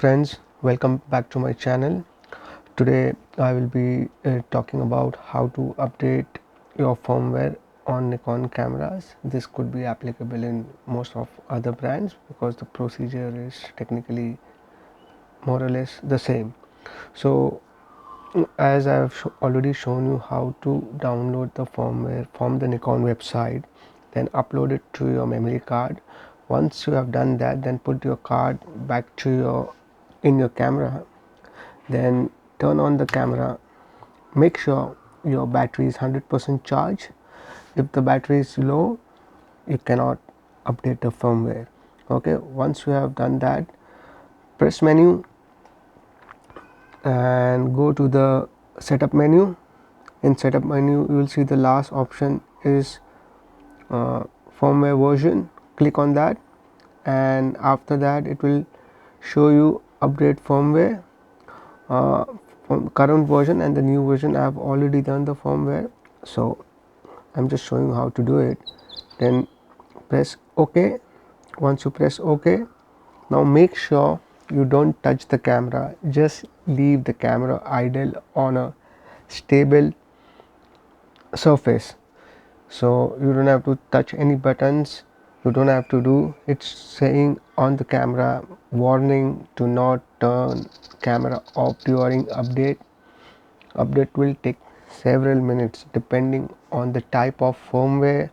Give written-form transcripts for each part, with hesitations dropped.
Friends, welcome back to my channel. Today I will be talking about how to update your firmware on Nikon cameras. This could be applicable in most of other brands because the procedure is technically more or less the same. So as I have already shown you how to download the firmware from the Nikon website, then upload it to your memory card. Once you have done that, then put your card back to your camera, then turn on the camera. Make sure your battery is 100% charged. If the battery is low, you cannot update the firmware. Okay, once you have done that, press menu and go to the setup menu. In setup menu, you will see the last option is firmware version. Click on that, and after that it will show you update firmware, from current version and the new version. I have already done the firmware, so I'm just showing you how to do it. Then press OK. Once you press OK, now make sure you don't touch the camera. Just leave the camera idle on a stable surface, so you don't have to touch any buttons. You don't have to do, it's saying on the camera, warning, do not turn camera off during update will take several minutes depending on the type of firmware,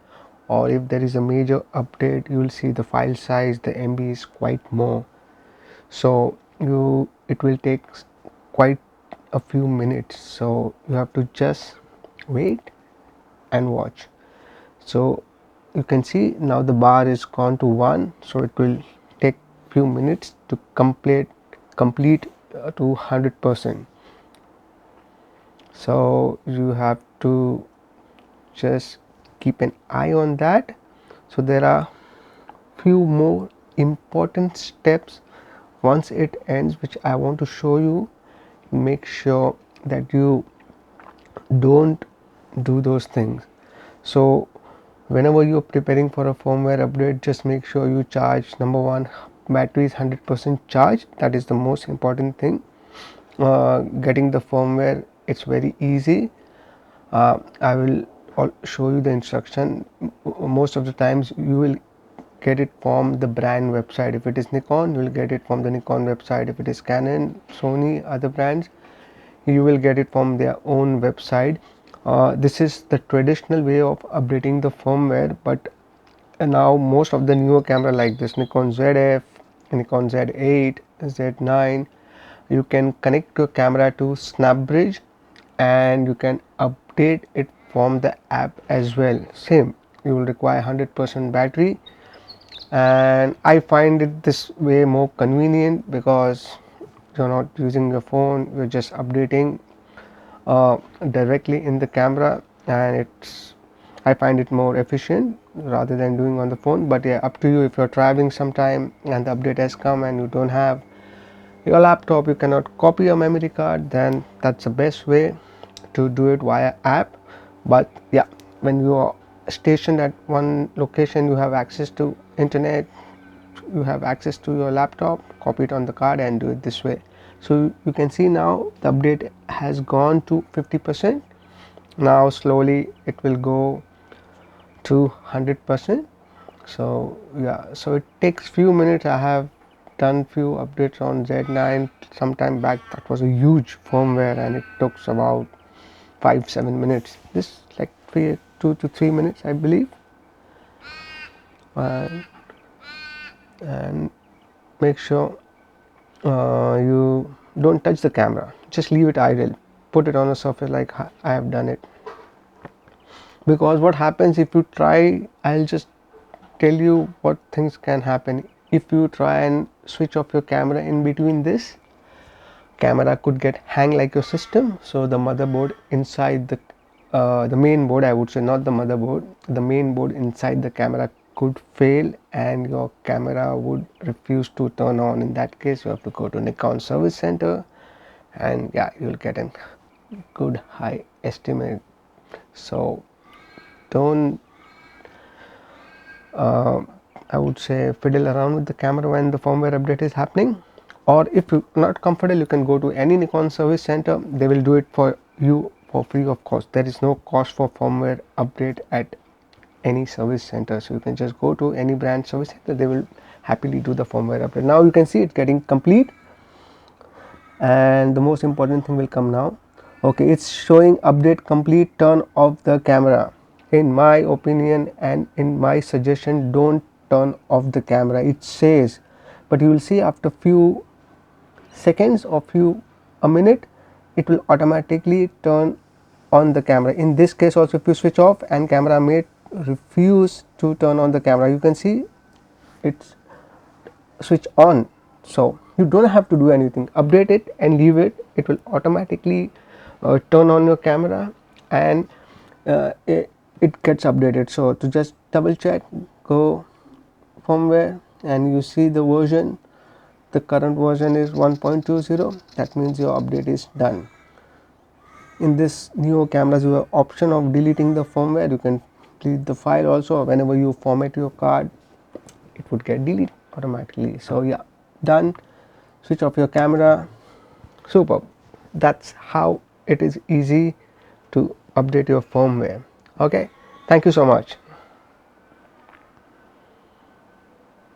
or if there is a major update, you will see the file size, the MB is quite more, so it will take quite a few minutes, so you have to just wait and watch. So you can see now the bar is gone to 1, so it will take few minutes to complete to 100%. So you have to just keep an eye on that. So there are few more important steps once it ends, which I want to show you. Make sure that you don't do those things. So whenever you're preparing for a firmware update, just make sure you charge. Number one, battery is 100% charged. That is the most important thing. Getting the firmware, it's very easy. I will show you the instruction. Most of the times you will get it from the brand website. If it is Nikon, you will get it from the Nikon website. If it is Canon, Sony, other brands, you will get it from their own website. This is the traditional way of updating the firmware, but now most of the newer camera like this Nikon ZF, Nikon Z8, Z9, you can connect your camera to SnapBridge and you can update it from the app as well. Same, you will require 100% battery, and I find it this way more convenient because you're not using your phone, you're just updating directly in the camera, and I find it more efficient rather than doing on the phone. But yeah, up to you. If you're traveling sometime and the update has come and you don't have your laptop, you cannot copy your memory card, then that's the best way to do it via app. But yeah, when you are stationed at one location, you have access to internet, you have access to your laptop, copy it on the card and do it this way. So you can see now the update has gone to 50%. Now slowly it will go to 100%. So yeah, so it takes few minutes. I have done few updates on Z9 sometime back. That was a huge firmware and it took about 5-7 minutes. This like 2 to 3 minutes, I believe. And make sure you don't touch the camera, just leave it idle, put it on a surface like I have done it. Because what happens if you try, I'll just tell you what things can happen. If you try and switch off your camera in between this, camera could get hang like your system. So the motherboard inside the main board, I would say, not the motherboard, the main board inside the camera could fail and your camera would refuse to turn on. In that case, you have to go to Nikon service center, and yeah, you'll get a good high estimate. So don't I would say fiddle around with the camera when the firmware update is happening. or if you're not comfortable, you can go to any Nikon service center. They will do it for you for free of cost. There is no cost for firmware update at any service center, so you can just go to any brand service center. They will happily do the firmware update. Now you can see it getting complete, and the most important thing will come now. Okay, it's showing update complete. Turn off the camera. In my opinion and in my suggestion, don't turn off the camera. It says, but you will see after few seconds or a minute, it will automatically turn on the camera. In this case also, if you switch off and camera may refuse to turn on the camera, you can see it's switch on. So you don't have to do anything. Update it and leave it. It will automatically turn on your camera, and it gets updated. So to just double check, go firmware and you see the version. The current version is 1.20. That means your update is done. In this new cameras, you have option of deleting the firmware. You can delete the file also. Whenever you format your card, it would get deleted automatically. So yeah, done. Switch off your camera. Superb. That's how it is easy to update your firmware. Okay, thank you so much.